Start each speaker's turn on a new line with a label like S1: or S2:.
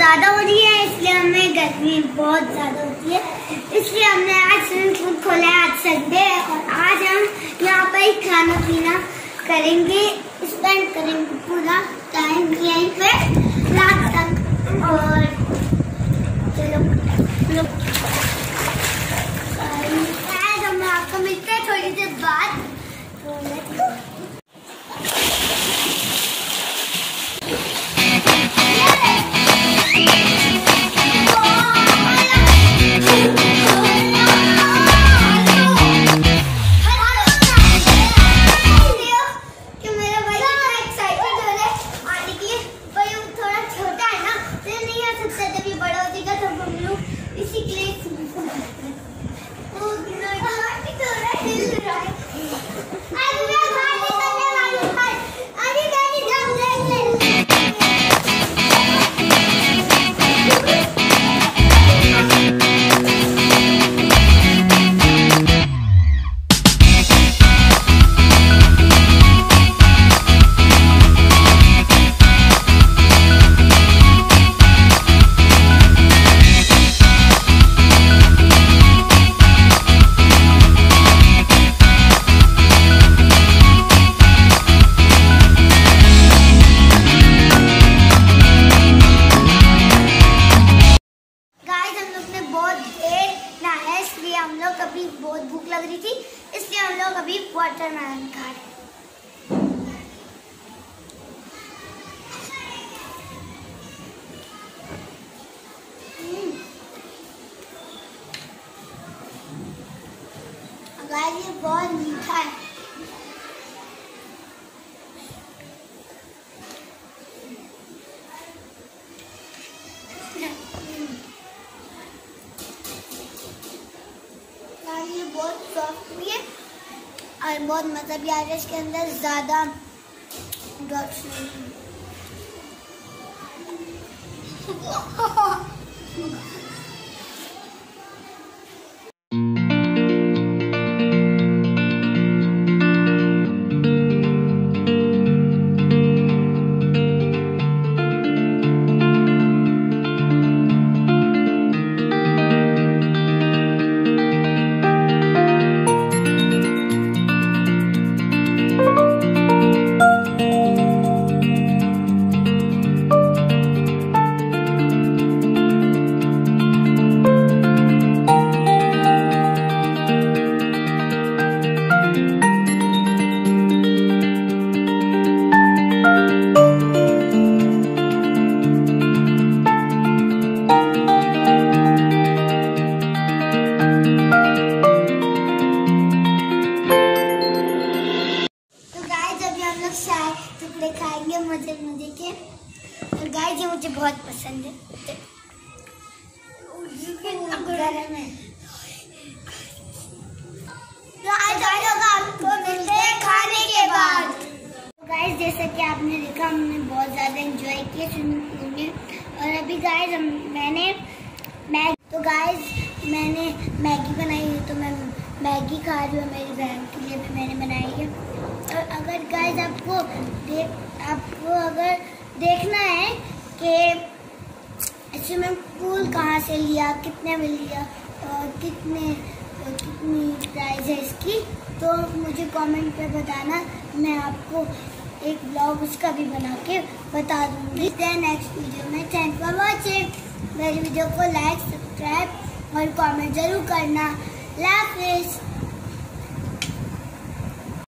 S1: ज़्यादा हो रही है, इसलिए हमें गर्मी बहुत ज़्यादा होती है, इसलिए हमने आज स्विमिंग पूल खोला है। आज संडे है और आज हम यहाँ पर ही खाना पीना करेंगे, स्पेंड करेंगे पूरा टाइम यहीं पे रात तक। और चलो हम आपको मिलते हैं थोड़ी देर बाद। हम लोग अभी बहुत भूख लग रही थी, इसलिए हम लोग अभी वाटरमेलन खा रहे हैं। गाइस ये बहुत मीठा है। ये बहुत सॉफ्ट भी है और बहुत मजा भी आ रहा है, इसके अंदर ज्यादा ड्रॉप्स नहीं। टुकड़े खाएंगे मजे मजे के। और गाइस ये मुझे बहुत पसंद है, गरम है। आपको मिलते हैं खाने के बाद। गाइस जैसा कि आपने देखा, हमने बहुत ज़्यादा एंजॉय किया स्विमिंग पूल में। और अभी गाइस मैंने मैगी बनाई है, तो मैं मैगी खा रही हूँ। मेरी बहन के लिए भी मैंने बनाई है। और अगर गाइस आपको अगर देखना है कि स्विमिंग पूल कहाँ से लिया, कितने में लिया और कितनी प्राइस है इसकी, तो मुझे कमेंट पे बताना। मैं आपको एक ब्लॉग उसका भी बना के बता दूँगी नेक्स्ट वीडियो में। Thank for watching. मेरी वीडियो को लाइक, सब्सक्राइब और कमेंट जरूर करना। अल्लाह हाफिज़।